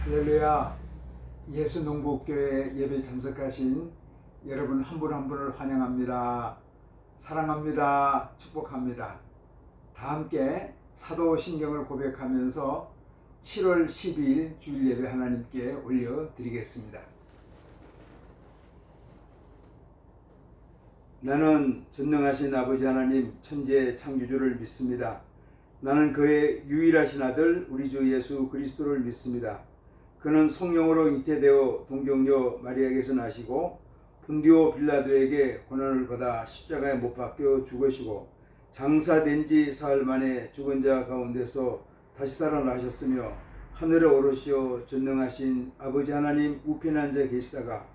할렐루야. 예수농복교회 예배 참석하신 여러분 한 분 한 분을 환영합니다. 사랑합니다. 축복합니다. 다 함께 사도신경을 고백하면서 7월 12일 주일 예배 하나님께 올려드리겠습니다. 나는 전능하신 아버지 하나님 천지의 창조주를 믿습니다. 나는 그의 유일하신 아들 우리 주 예수 그리스도를 믿습니다. 그는 성령으로 잉태되어 동정녀 마리아에게서 나시고 본디오 빌라도에게 고난을 받아 십자가에 못 박혀 죽으시고 장사된 지 사흘 만에 죽은 자 가운데서 다시 살아나셨으며 하늘에 오르시어 전능하신 아버지 하나님 우편에 앉아 계시다가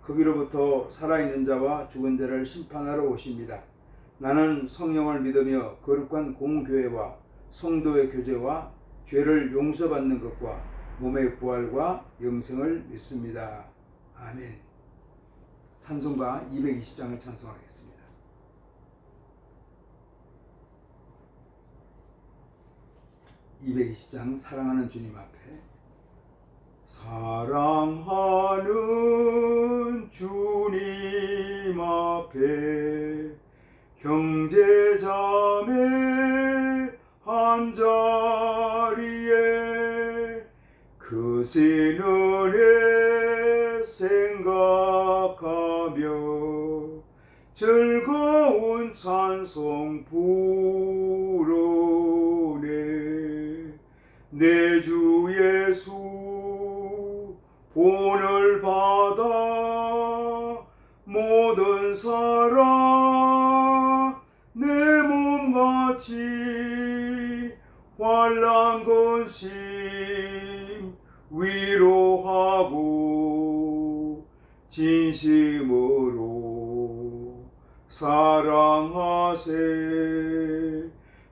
거기로부터 살아있는 자와 죽은 자를 심판하러 오십니다. 나는 성령을 믿으며 거룩한 공교회와 성도의 교제와 죄를 용서받는 것과 몸의 부활과 영생을 믿습니다. 아멘. 찬송가 220장을 찬송하겠습니다. (220장) 사랑하는 주님 앞에. 사랑하는 주님 앞에 형제자매 한자리에 크신 은혜 생각하며 즐거운 찬송 부르네. 내 주 예수 본을 받아 모든 사랑 내 몸같이 환난 근심 위로하고 진심으로 사랑하세.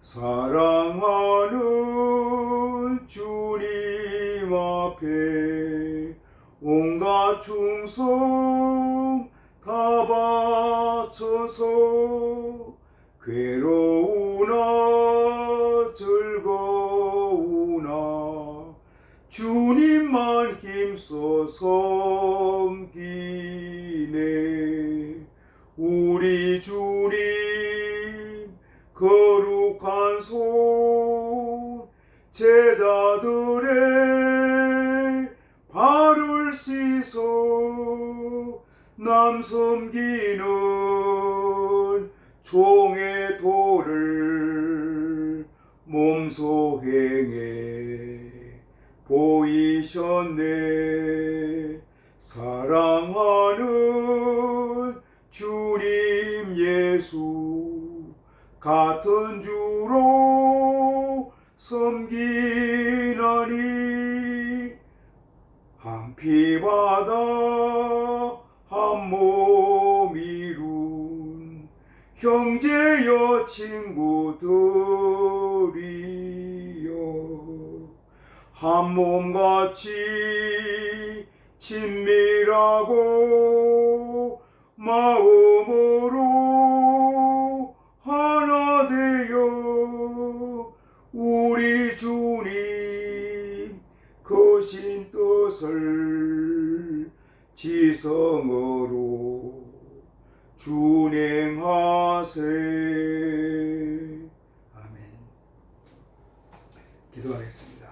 사랑하는 주님 앞에 온갖 충성 다 바쳐서 괴로우나 즐거우나 주님만 힘써 섬기네. 우리 주님 거룩한 손 제자들의 발을 씻어 남 섬기는 종의 도를 몸소 행해 보이셨네. 사랑하는 주님 예수 같은 주로 섬기나니 한 피 받아 한 몸 이룬 형제여 친구들이여 한 몸같이 친밀하고 마음으로 하나 되어 우리 주님 거신 뜻을 지성으로 준행하세. 아멘. 기도하겠습니다.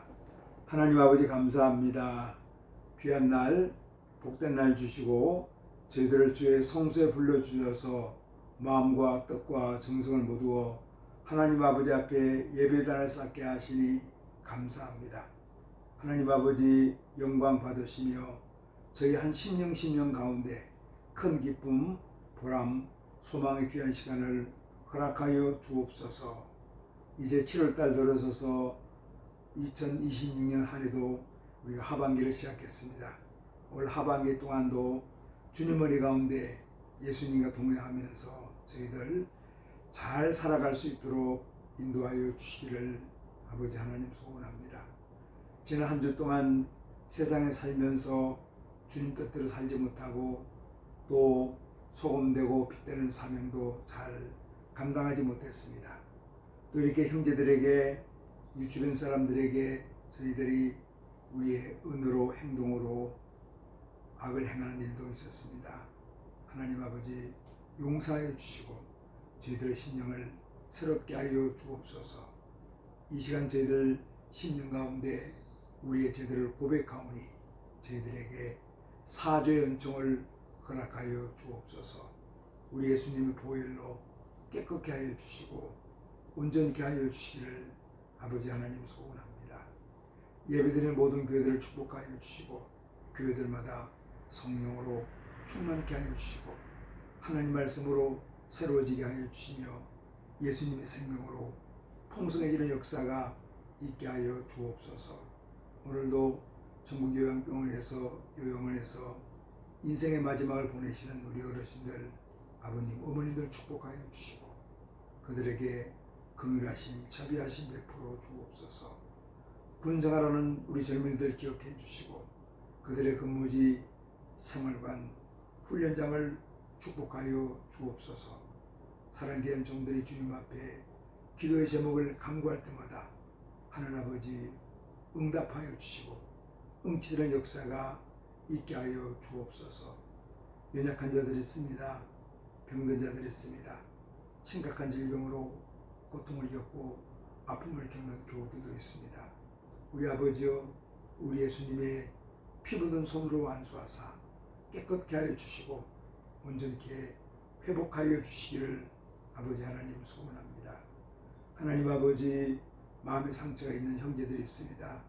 하나님 아버지 감사합니다. 귀한 날, 복된 날 주시고 저희들을 주의 성소에 불러주셔서 마음과 뜻과 정성을 모두어 하나님 아버지 앞에 예배단을 쌓게 하시니 감사합니다. 하나님 아버지 영광 받으시며 저희 한 심령 가운데 큰 기쁨, 보람, 소망의 귀한 시간을 허락하여 주옵소서. 이제 7월달 들어서서 2026년 한 해도 우리가 하반기를 시작했습니다. 올 하반기 동안도 주님 은혜 가운데 예수님과 동행하면서 저희들 잘 살아갈 수 있도록 인도하여 주시기를 아버지 하나님 소원합니다. 지난 한 주 동안 세상에 살면서 주님 뜻대로 살지 못하고 또 소금되고 빗대는 사명도 잘 감당하지 못했습니다. 또 이렇게 형제들에게 주변 사람들에게 저희들이 우리의 은으로 행동으로 악을 행하는 일도 있었습니다. 하나님 아버지 용서하여 주시고 저희들의 심령을 새롭게 하여 주옵소서. 이 시간 저희들 심령 가운데 우리의 죄들을 고백하오니 저희들에게 사죄의 은총을 허락하여 주옵소서. 우리 예수님의 보혈로 깨끗게 하여 주시고 온전케 하여 주시기를 아버지 하나님 소원합니다. 예배드리는 모든 교회들을 축복하여 주시고 교회들마다 성령으로 충만케 하여 주시고 하나님 말씀으로 새로워지게 하여 주시며 예수님의 생명으로 풍성해지는 역사가 있게 하여 주옵소서. 오늘도 전국 요양원에서 인생의 마지막을 보내시는 우리 어르신들, 아버님, 어머님들 축복하여 주시고 그들에게 긍휼하심, 자비하심 베풀어 주옵소서. 군생활하는 우리 젊은이들 기억해 주시고 그들의 근무지, 생활관, 훈련장을 축복하여 주옵소서. 사랑기한 종들이 주님 앞에 기도의 제목을 간구할 때마다 하늘 아버지 응답하여 주시고 응치되는 역사가 있게 하여 주옵소서. 연약한 자들이 있습니다. 병든 자들이 있습니다. 심각한 질병으로 고통을 겪고 아픔을 겪는 교우들도 있습니다. 우리 아버지여, 우리 예수님의 피 묻은 손으로 안수하사 깨끗게 하여 주시고 온전케 회복하여 주시기를 아버지 하나님 소원합니다. 하나님 아버지, 마음에 상처가 있는 형제들이 있습니다.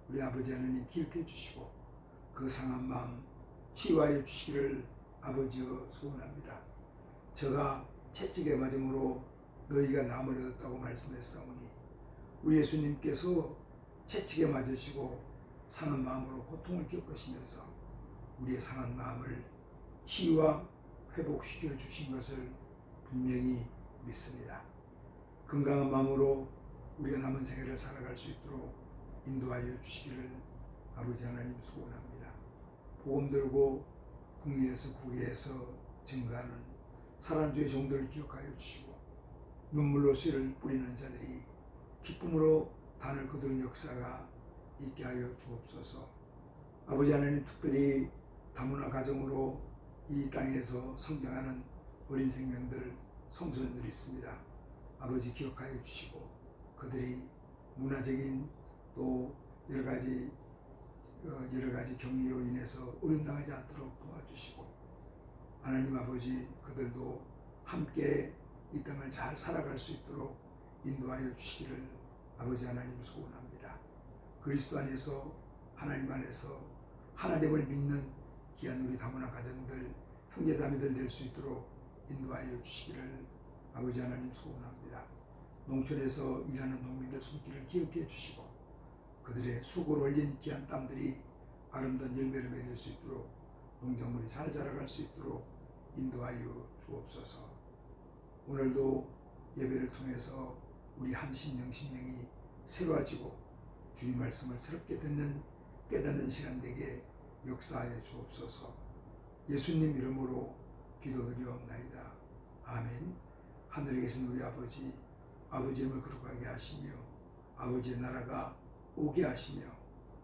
우리 아버지 하나님 기억해 주시고 그 상한 마음 치유하여 주시기를 아버지여 소원합니다. 저가 채찍에 맞음으로 너희가 남을 얻었다고 말씀했사오니 우리 예수님께서 채찍에 맞으시고 상한 마음으로 고통을 겪으시면서 우리의 상한 마음을 치유와 회복시켜 주신 것을 분명히 믿습니다. 건강한 마음으로 우리가 남은 생애를 살아갈 수 있도록 인도하여 주시기를 아버지 하나님 소원합니다. 복음 들고 국내에서 국외에서 증가하는 사랑주의 종들을 기억하여 주시고 눈물로 씨를 뿌리는 자들이 기쁨으로 단을 거두는 역사가 있게 하여 주옵소서. 아버지 하나님, 특별히 다문화 가정으로 이 땅에서 성장하는 어린 생명들, 청소년들이 있습니다. 아버지 기억하여 주시고 그들이 문화적인 또 여러 가지 격리로 인해서 어려움당하지 않도록 도와주시고 하나님 아버지, 그들도 함께 이 땅을 잘 살아갈 수 있도록 인도하여 주시기를 아버지 하나님 소원합니다. 그리스도 안에서, 하나님 안에서 하나님을 믿는 귀한 우리 다문화 가정들, 형제자매들 될 수 있도록 인도하여 주시기를 아버지 하나님 소원합니다. 농촌에서 일하는 농민들 손길을 기억해 주시고 그들의 수고를 올린 귀한 땀들이 아름다운 열매를 맺을 수 있도록 농작물이 잘 자라갈 수 있도록 인도하여 주옵소서. 오늘도 예배를 통해서 우리 한 심령이 새로워지고 주님 말씀을 새롭게 듣는 깨닫는 시간 되게 역사하여 주옵소서. 예수님 이름으로 기도드리옵나이다. 아멘. 하늘에 계신 우리 아버지, 아버지의 이름을 거룩하게 하시며 아버지의 나라가 오게 하시며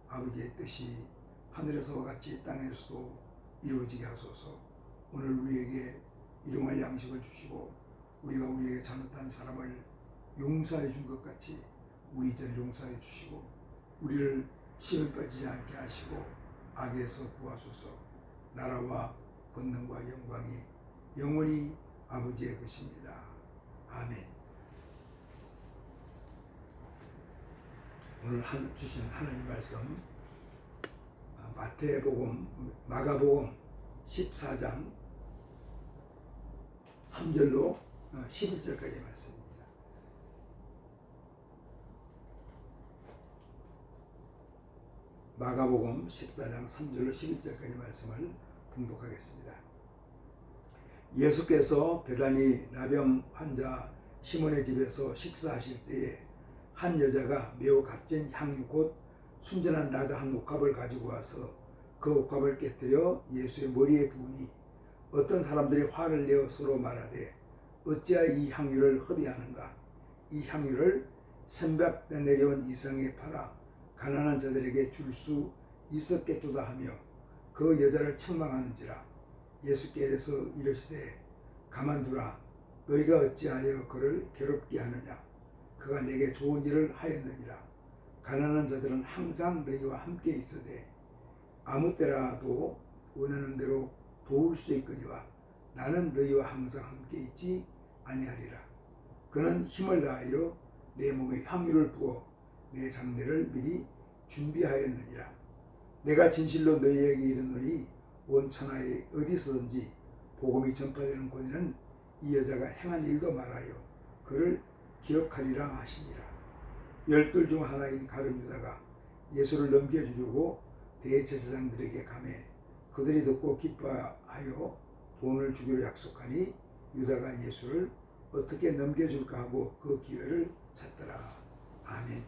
아버지의 뜻이 하늘에서와 같이 땅에서도 이루어지게 하소서. 오늘 우리에게 일용할 양식을 주시고 우리가 우리에게 잘못한 사람을 용서해 준 것 같이 우리 죄를 용서해 주시고 우리를 시험에 빠지지 않게 하시고 악에서 구하소서. 나라와 권능과 영광이 영원히 아버지의 것입니다. 아멘. 오늘 주신 하나님 말씀 마가복음 14장 3절로 11절까지의 말씀입니다. 마가복음 14장 3절로 11절까지 말씀을 봉독하겠습니다. 예수께서 베다니 나병 환자 시몬의 집에서 식사하실 때에 한 여자가 매우 값진 향유 곧 순전한 나드 한 옥합을 가지고 와서 그 옥합을 깨뜨려 예수의 머리에 부으니 어떤 사람들이 화를 내어 서로 말하되 어찌하여 이 향유를 허비하는가? 이 향유를 선박에 내려온 이성에 팔아 가난한 자들에게 줄 수 있었겠도다 하며 그 여자를 책망하는지라. 예수께서 이르시되 가만두라. 너희가 어찌하여 그를 괴롭게 하느냐. 그가 내게 좋은 일을 하였느니라. 가난한 자들은 항상 너희와 함께 있으되 아무 때라도 원하는 대로 도울 수 있거니와 나는 너희와 항상 함께 있지 아니하리라. 그는 힘을 다하여 내 몸에 향유를 부어 내 장례를 미리 준비하였느니라. 내가 진실로 너희에게 이르노니 온 천하에 어디서든지 복음이 전파되는 곳에는 이 여자가 행한 일도 말하여 그를 기억하리라 하시니라. 12 중 하나인 가룟 유다가 예수를 넘겨주려고 대제사장들에게 가매 그들이 듣고 기뻐하여 돈을 주기로 약속하니 유다가 예수를 어떻게 넘겨줄까 하고 그 기회를 찾더라. 아멘.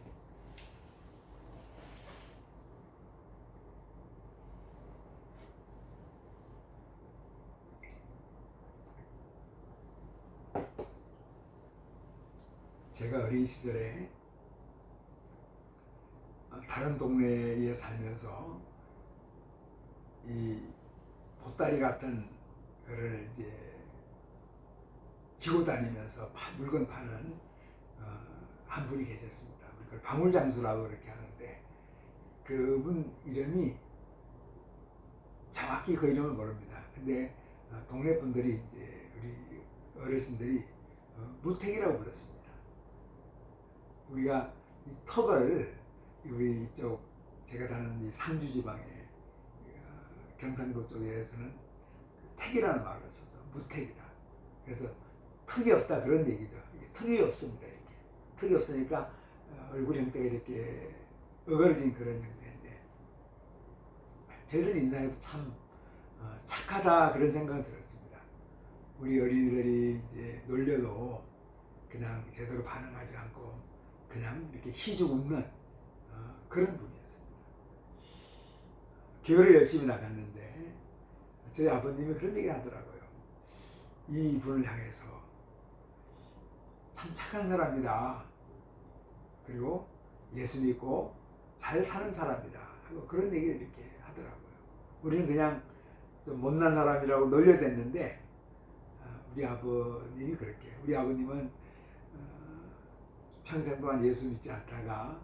제가 어린 시절에 다른 동네에 살면서 이 보따리 같은 거를 이제 지고 다니면서 물건 파는 한 분이 계셨습니다. 우리 그걸 방울장수라고 그렇게 하는데 그분 이름이 정확히 그 이름을 모릅니다. 근데 동네 분들이 이제 우리 어르신들이 무택이라고 불렀습니다. 우리가 이 턱을 우리 이쪽 제가 사는 이 상주 지방에 경상도 쪽에서는 택이라는 말을 써서 무택이다. 그래서 턱이 없다 그런 얘기죠. 턱이 없습니다. 이렇게 턱이 없으니까 얼굴 형태가 이렇게 어그러진 그런 형태인데 저희들 인상에도 참 착하다 그런 생각이 들었습니다. 우리 어린이들이 이제 놀려도 그냥 제대로 반응하지 않고 그냥 이렇게 희죽 웃는 그런 분이었습니다. 교회를 열심히 나갔는데 저희 아버님이 그런 얘기를 하더라고요. 이 분을 향해서 참 착한 사람이다. 그리고 예수 믿고 잘 사는 사람이다. 하고 그런 얘기를 이렇게 하더라고요. 우리는 그냥 좀 못난 사람이라고 놀려댔는데 우리 아버님이 그렇게 우리 아버님은 평생 동안 예수 믿지 않다가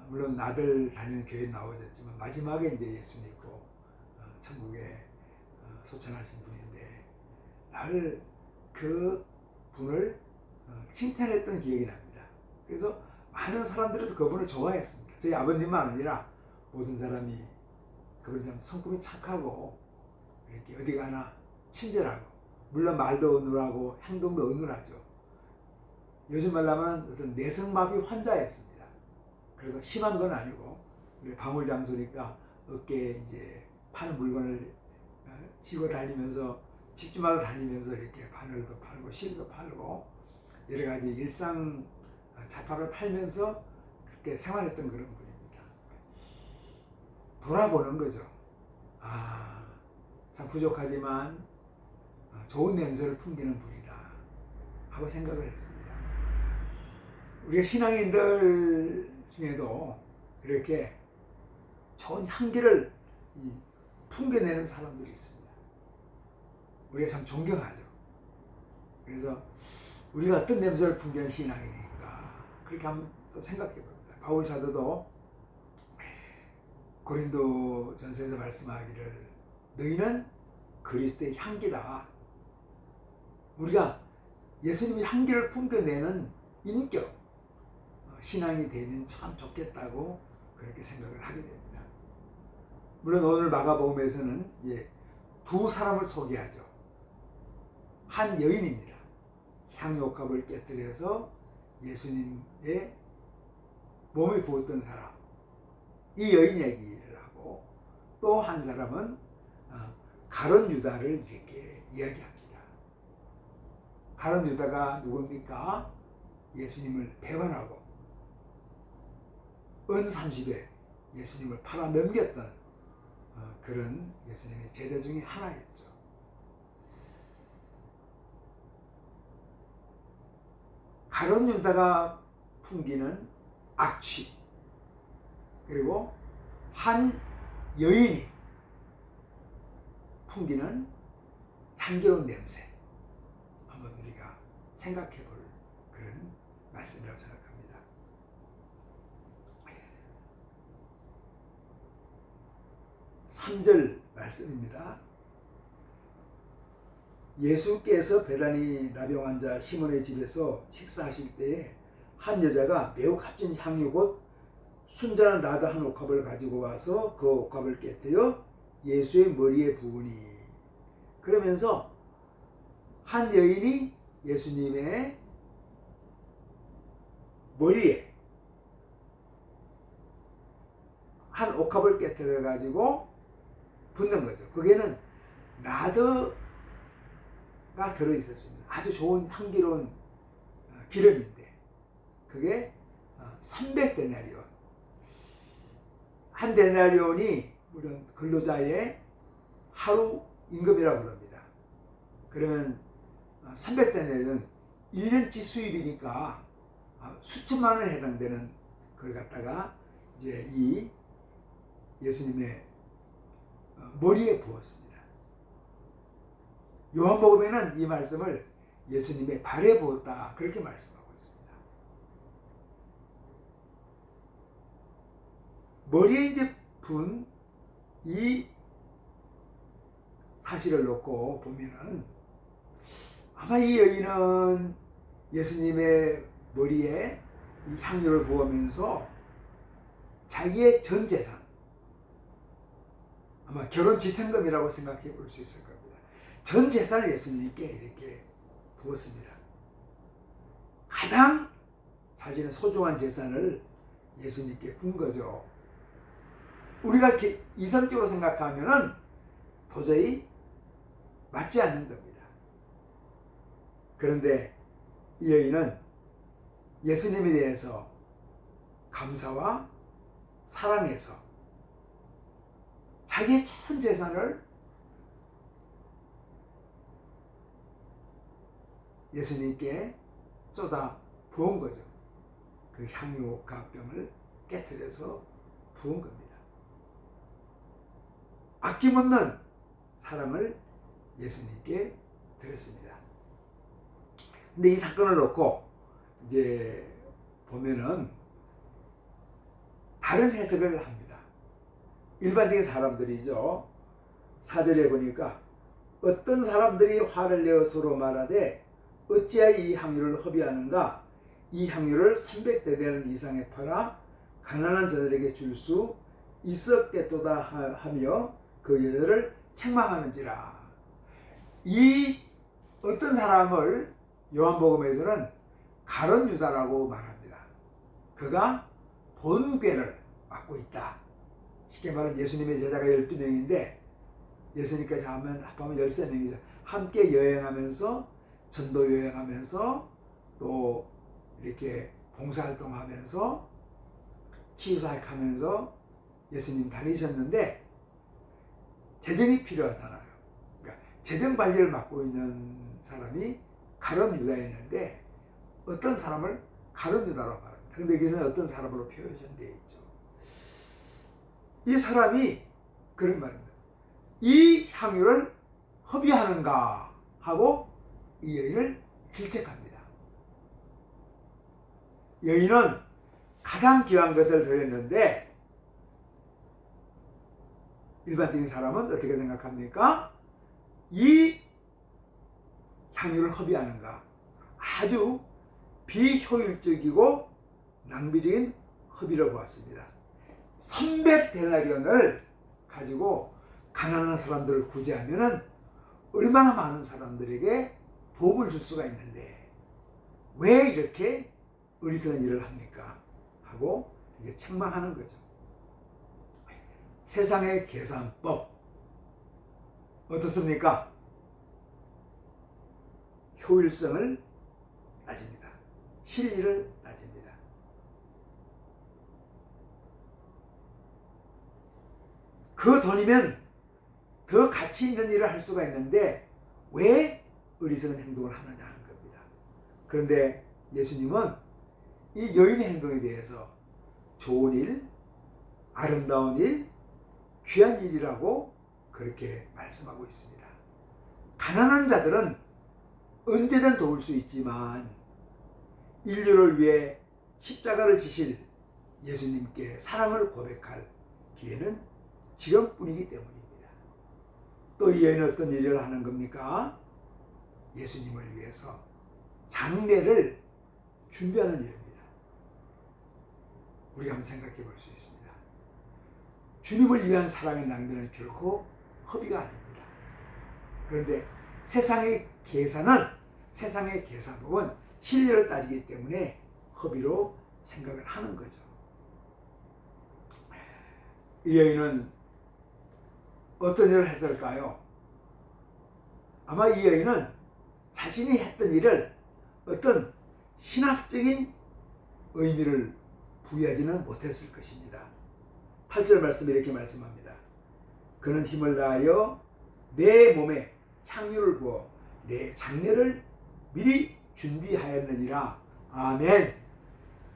물론 아들 다니는 교회에 나오셨지만 마지막에 이제 예수 믿고 천국에 소천하신 분인데 날 그 분을 칭찬했던 기억이 납니다. 그래서 많은 사람들이 그분을 좋아했습니다. 저희 아버님만 아니라 모든 사람이 그분이 참 성품이 착하고 이렇게 어디 가나 친절하고 물론 말도 어눌하고 행동도 어눌하죠. 요즘 말로 하면 어떤 내성마비 환자였습니다. 그래서 심한 건 아니고 방울장수니까 어깨에 이제 파는 물건을 지고 다니면서 집집마다 다니면서 이렇게 바늘도 팔고 실도 팔고 여러 가지 일상 자파를 팔면서 그렇게 생활했던 그런 분입니다. 돌아보는 거죠. 참 부족하지만 좋은 냄새를 풍기는 분이다 하고 생각을 했습니다. 우리가 신앙인들 중에도 이렇게 좋은 향기를 풍겨내는 사람들이 있습니다. 우리가 참 존경하죠. 그래서 우리가 어떤 냄새를 풍기는 신앙인인가 그렇게 한번 또 생각해 봅니다. 바울 사도도 고린도 전서에서 말씀하기를 너희는 그리스도의 향기다. 우리가 예수님의 향기를 풍겨내는 인격 신앙이 되면 참 좋겠다고 그렇게 생각을 하게 됩니다. 물론 오늘 마가복음에서는 이제 두 사람을 소개하죠. 한 여인입니다. 향유옥합을 깨뜨려서 예수님의 몸에 부었던 사람. 이 여인 얘기를 하고 또 한 사람은 가룟 유다를 이렇게 이야기합니다. 가룟 유다가 누굽니까? 예수님을 배반하고 은 30에 예수님을 팔아 넘겼던 그런 예수님의 제자 중에 하나였죠. 가룟 유다가 풍기는 악취 그리고 한 여인이 풍기는 향기로운 냄새, 한번 우리가 생각해 볼 그런 말씀이라고 생각합니다. 3절 말씀입니다. 예수께서 베다니 나병 환자 시몬의 집에서 식사하실 때에 한 여자가 매우 값진 향유 곧 순전한 나드 한 옥합을 가지고 와서 그 옥합을 깨뜨려 예수의 머리에 부으니, 그러면서 한 여인이 예수님의 머리에 한 옥합을 깨뜨려 가지고 붓는 거죠. 거기에는 나드가 들어 있었습니다. 아주 좋은 향기로운 기름인데 그게 300데나리온, 한 데나리온이 물론 근로자의 하루 임금이라고 그럽니다. 그러면 300데나리온은 1년치 수입이니까 수천만 원에 해당되는 걸 갖다가 이제 이 예수님의 머리에 부었습니다. 요한복음에는 이 말씀을 예수님의 발에 부었다 그렇게 말씀하고 있습니다. 머리에 이제 분 이 사실을 놓고 보면은 아마 이 여인은 예수님의 머리에 이 향유를 부으면서 자기의 전 재산, 아마 결혼 지참금이라고 생각해 볼 수 있을 겁니다. 전 재산을 예수님께 이렇게 부었습니다. 가장 자신의 소중한 재산을 예수님께 분 거죠. 우리가 이성적으로 생각하면은 도저히 맞지 않는 겁니다. 그런데 이 여인은 예수님에 대해서 감사와 사랑해서 자기의 전 재산을 예수님께 쏟아 부은 거죠. 그 향유 가병을 깨뜨려서 부은 겁니다. 아낌없는 사랑을 예수님께 드렸습니다. 근데 이 사건을 놓고 이제 보면은 다른 해석을 합니다. 일반적인 사람들이죠. 4절에 보니까 어떤 사람들이 화를 내어 서로 말하되 어찌하여 이 향유를 허비하는가? 이 향유를 300데나리온 이상에 팔아 가난한 자들에게 줄 수 있었겠도다 하며 그 여자를 책망하는지라. 이 어떤 사람을 요한복음에서는 가룟 유다라고 말합니다. 그가 본궤를 맡고 있다. 쉽게 말하면 예수님의 제자가 12명인데 예수님까지 합하면 13명이죠. 함께 여행하면서 전도 여행하면서 또 이렇게 봉사활동하면서 치유사역하면서 예수님 다니셨는데 재정이 필요하잖아요. 그러니까 재정 관리를 맡고 있는 사람이 가룟 유다였는데 어떤 사람을 가룟 유다로 말합니다. 그런데 여기서는 어떤 사람으로 표현되어 있죠. 이 사람이 그런 말입니다. 이 향유를 허비하는가 하고 이 여인을 질책합니다. 여인은 가장 귀한 것을 드렸는데 일반적인 사람은 어떻게 생각합니까? 이 향유를 허비하는가? 아주 비효율적이고 낭비적인 허비를 보았습니다. 300데나리온을 가지고 가난한 사람들을 구제하면은 얼마나 많은 사람들에게 복을 줄 수가 있는데 왜 이렇게 어리석은 일을 합니까? 하고 이게 책망하는 거죠. 세상의 계산법 어떻습니까? 효율성을 따집니다. 실리를 따집니다. 그 돈이면 더 가치 있는 일을 할 수가 있는데 왜 어리석은 행동을 하느냐 하는 겁니다. 그런데 예수님은 이 여인의 행동에 대해서 좋은 일, 아름다운 일, 귀한 일이라고 그렇게 말씀하고 있습니다. 가난한 자들은 언제든 도울 수 있지만 인류를 위해 십자가를 지실 예수님께 사랑을 고백할 기회는 지금뿐이기 때문입니다. 또 이 여인은 어떤 일을 하는 겁니까? 예수님을 위해서 장례를 준비하는 일입니다. 우리가 한번 생각해 볼 수 있습니다. 주님을 위한 사랑의 낭비는 결코 허비가 아닙니다. 그런데 세상의 계산법은 신뢰를 따지기 때문에 허비로 생각을 하는 거죠. 이 여인은 어떤 일을 했을까요? 아마 이 여인은 자신이 했던 일을 어떤 신학적인 의미를 부여하지는 못했을 것입니다. 8절 말씀에 이렇게 말씀합니다. 그는 힘을 다하여 내 몸에 향유를 부어 내 장례를 미리 준비하였느니라. 아멘.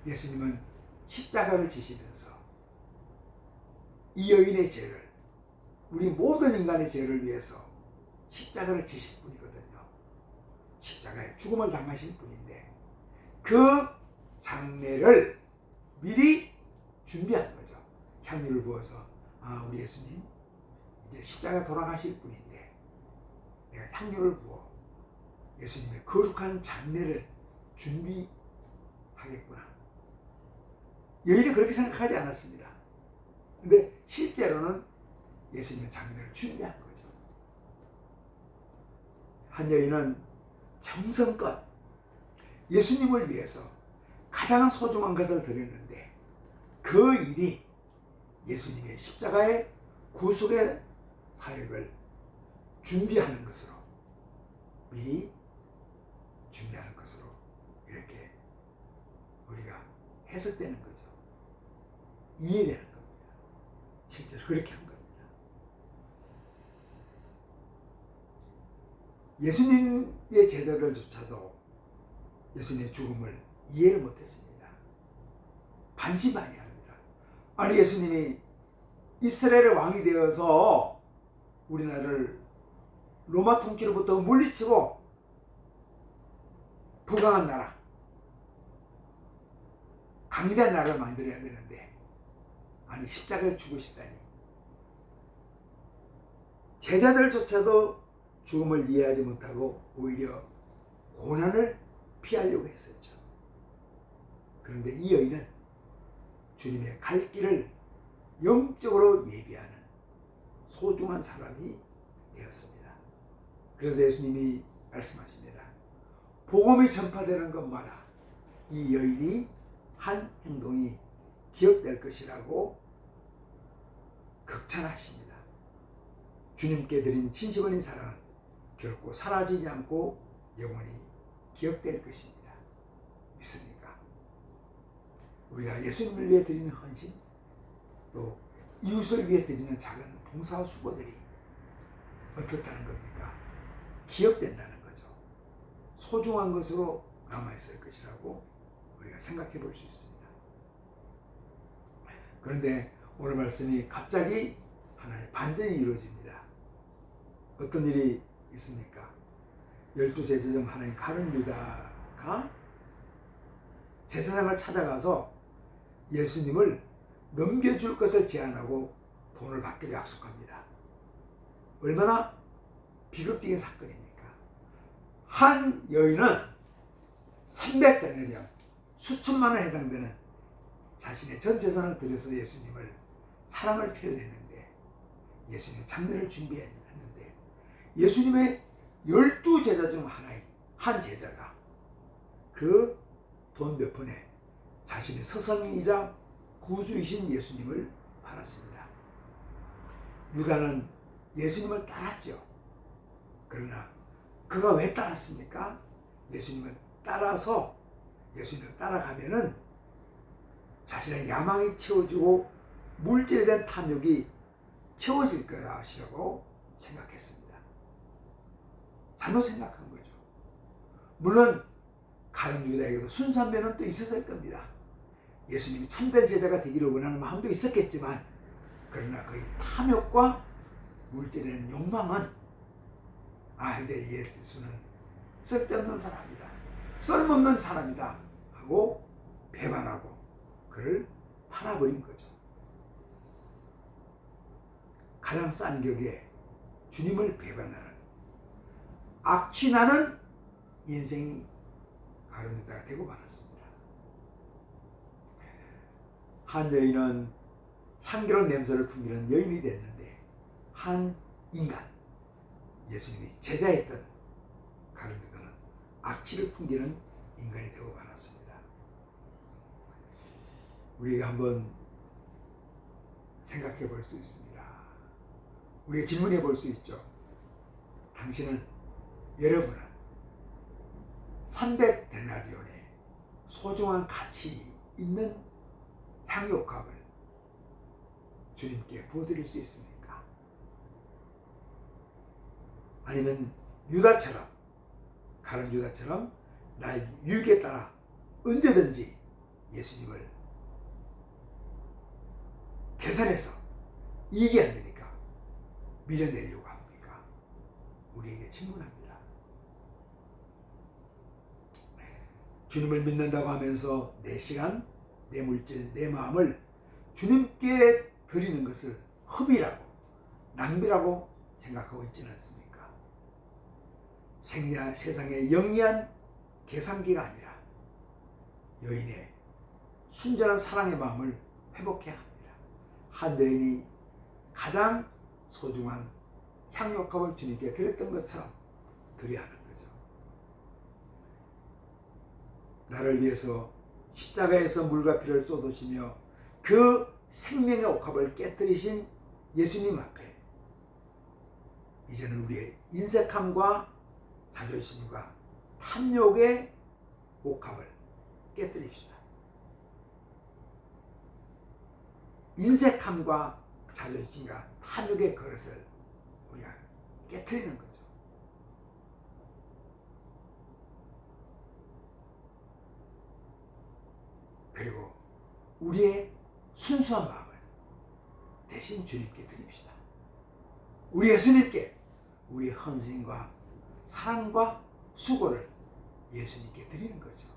예수님은 십자가를 지시면서 이 여인의 죄를, 우리 모든 인간의 죄를 위해서 십자가를 지실 분이거든요. 십자가에 죽음을 당하실 분인데 그 장례를 미리 준비한 거죠. 향유를 부어서 우리 예수님 이제 십자가 돌아가실 분인데 내가 향유를 부어 예수님의 거룩한 장례를 준비하겠구나. 여인은 그렇게 생각하지 않았습니다. 근데 실제로는 예수님의 장례를 준비한 거죠. 한 여인은 정성껏 예수님을 위해서 가장 소중한 것을 드렸는데 그 일이 예수님의 십자가의 구속의 사역을 준비하는 것으로, 미리 준비하는 것으로 이렇게 우리가 해석되는 거죠. 이해되는 겁니다. 실제로 그렇게 한 겁니다. 예수님의 제자들조차도 예수님의 죽음을 이해를 못했습니다. 반신반의합니다. 아니, 예수님이 이스라엘의 왕이 되어서 우리나라를 로마 통치로부터 물리치고 부강한 나라, 강대한 나라를 만들어야 되는데 아니 십자가에 죽으시다니. 제자들조차도 죽음을 이해하지 못하고 오히려 고난을 피하려고 했었죠. 그런데 이 여인은 주님의 갈 길을 영적으로 예비하는 소중한 사람이 되었습니다. 그래서 예수님이 말씀하십니다. 복음이 전파되는 것마다 이 여인이 한 행동이 기억될 것이라고 극찬하십니다. 주님께 드린 진심 어린 사랑은 결코 사라지지 않고 영원히 기억될 것입니다. 믿습니까? 우리가 예수님을 위해 드리는 헌신, 또 이웃을 위해 드리는 작은 봉사수고들이 어떻다는 겁니까? 기억된다는 거죠. 소중한 것으로 남아있을 것이라고 우리가 생각해 볼 수 있습니다. 그런데 오늘 말씀이 갑자기 하나의 반전이 이루어집니다. 어떤 일이 있습니까? 12 제자 중 하나인 가룟 유다가 제사장을 찾아가서 예수님을 넘겨줄 것을 제안하고 돈을 받기로 약속합니다. 얼마나 비극적인 사건입니까? 한 여인은 300데나리온, 수천만 원에 해당되는 자신의 전 재산을 들여서 예수님을 사랑을 표현했는데 예수님의 장례를 준비했는데 예수님의 12제자 중 하나인 한 제자가 그 돈 몇 푼에 자신의 스승이자 구주이신 예수님을 팔았습니다. 유다는 예수님을 따랐죠. 그러나 그가 왜 따랐습니까? 예수님을 따라서 예수님을 따라가면은 자신의 야망이 채워지고 물질에 대한 탐욕이 채워질 것이라고 생각했습니다. 잘못 생각한 거죠. 물론 가룟 유다에게도 순수한 면은 또 있었을 겁니다. 예수님이 참된 제자가 되기를 원하는 마음도 있었겠지만 그러나 그의 탐욕과 물질에 대한 욕망은 이제 예수는 쓸데없는 사람이다, 쓸모없는 사람이다 하고 배반하고 그를 팔아버린 거죠. 가장 싼 격에 주님을 배반하는 악취나는 인생이 가론유다가 되고 말았습니다. 한 여인은 향기로운 냄새를 풍기는 여인이 됐는데 한 인간, 예수님이 제자였던 가론유다는 악취를 풍기는 인간이 되고 말았습니다. 우리가 한번 생각해 볼 수 있습니다. 우리가 질문해 볼 수 있죠. 여러분은 300데나리온의 소중한 가치 있는 향유값을 주님께 부어드릴 수 있습니까? 아니면 유다처럼, 가룟 유다처럼 나의 유익에 따라 언제든지 예수님을 계산해서 이익이 안 되니까 밀어내려고 합니까? 우리에게 질문합니다. 주님을 믿는다고 하면서 내 시간, 내 물질, 내 마음을 주님께 드리는 것을 흡이라고, 낭비라고 생각하고 있지는 않습니까? 세상의 영리한 계산기가 아니라 여인의 순전한 사랑의 마음을 회복해야 합니다. 한 여인이 가장 소중한 향유값을 주님께 드렸던 것처럼 드려야 하는 거죠. 나를 위해서 십자가에서 물과 피를 쏟으시며 그 생명의 옥합을 깨뜨리신 예수님 앞에 이제는 우리의 인색함과 자존심과 탐욕의 옥합을 깨뜨립시다. 인색함과 자존심과 탐욕의 그릇을 우리가 깨뜨리는 거죠. 그리고 우리의 순수한 마음을 대신 주님께 드립시다. 우리 예수님께 우리의 헌신과 사랑과 수고를 예수님께 드리는 거죠.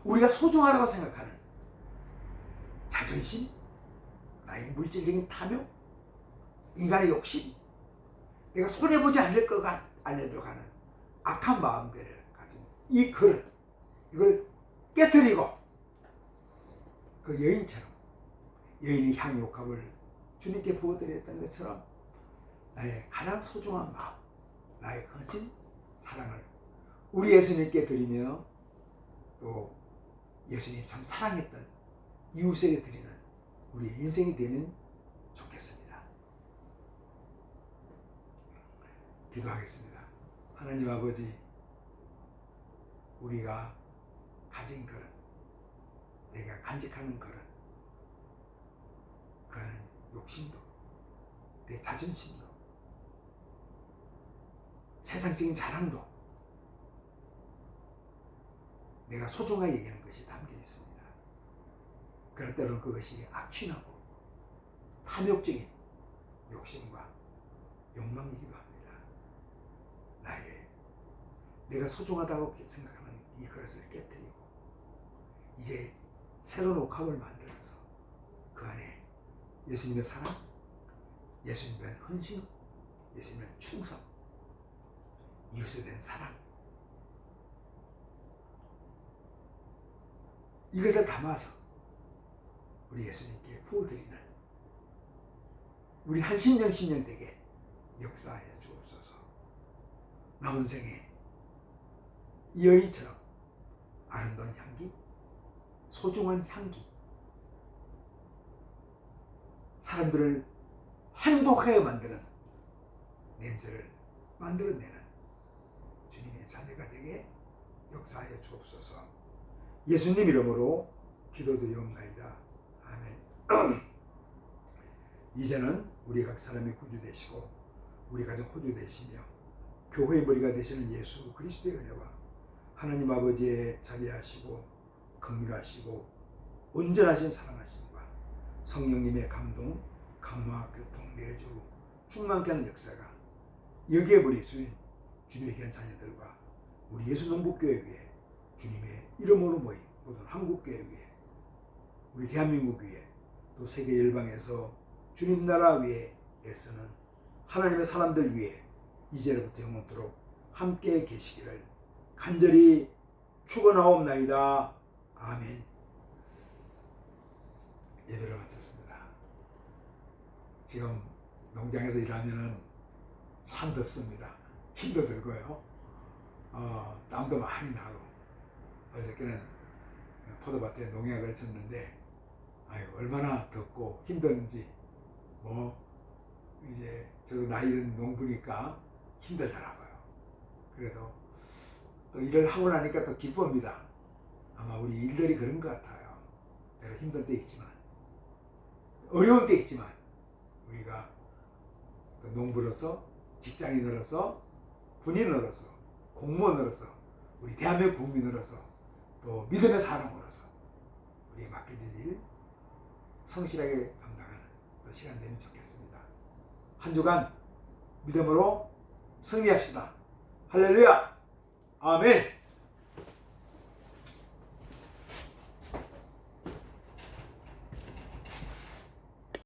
우리가 소중하다고 생각하는 자존심, 나의 물질적인 탐욕, 인간의 욕심, 내가 손해보지 않을 것 알려고 하는 악한 마음들을 가진 이 그릇, 이걸 깨뜨리고 그 여인처럼, 여인이 향유옥합을 주님께 부어드렸던 것처럼 나의 가장 소중한 마음, 나의 헌신, 사랑을 우리 예수님께 드리며 또 예수님 참 사랑했던 이웃에게 드리는 우리 인생이 되면 좋겠습니다. 기도하겠습니다. 하나님 아버지, 우리가 가진 그릇, 내가 간직하는 그릇, 그거는 욕심도, 내 자존심도, 세상적인 자랑도 내가 소중하게 여기는 것이 담겨 있습니다. 그럴 때로는 그것이 악취나고 탐욕적인 욕심과 욕망이기도 합니다. 내가 소중하다고 생각하는 이 그릇을 깨뜨리고 이제 새로운 옥합을 만들어서 그 안에 예수님의 사랑, 예수님의 헌신, 예수님의 충성, 이웃에 대한 사랑, 이것을 담아서 우리 예수님께 부어드리는 우리 한 심령 되게 역사하여 주옵소서. 남은 생에 이 여인처럼 아름다운 향기, 소중한 향기, 사람들을 행복하게 만드는 냄새를 만들어내는 주님의 자녀가 되게 역사하여 주옵소서. 예수님 이름으로 기도드리옵나이다. 아멘. 이제는 우리 각 사람이 구주 되시고 우리 가족 호주 되시며 교회의 머리가 되시는 예수 그리스도의 은혜와 하나님 아버지의 자비하시고 긍휼하시고 온전하신 사랑하심과 성령님의 감동, 감화, 교통, 내주, 충만케 하는 역사가 여기에 우리 주님의 귀한 자녀들과 우리 예수 농복교회 위에 주님의 이름으로 모인 모든 한국교회 위에 우리 대한민국 위에 또 세계 열방에서 주님 나라 위에 애쓰는 하나님의 사람들 위에 이제로부터 영원토록 함께 계시기를 간절히 축원하옵나이다. 아멘. 예배를 마쳤습니다. 지금 농장에서 일하면은 참 덥습니다. 힘도 들고요. 땀도 많이 나고 어저께는 포도밭에 농약을 쳤는데 얼마나 덥고 힘드는지 이제 저도 나이 든 농부니까 힘들더라고요. 그래도 또 일을 하고 나니까 또 기쁩니다. 아마 우리 일들이 그런 것 같아요. 내가 힘들 때 있지만 어려운 때 있지만 우리가 또 농부로서 직장인으로서 군인으로서 공무원으로서 우리 대한민국 국민으로서 또 믿음의 사람으로서 우리 맡겨진 일 성실하게 감당하는 또 시간 되면 좋겠습니다. 한 주간 믿음으로 승리합시다. 할렐루야. 아멘.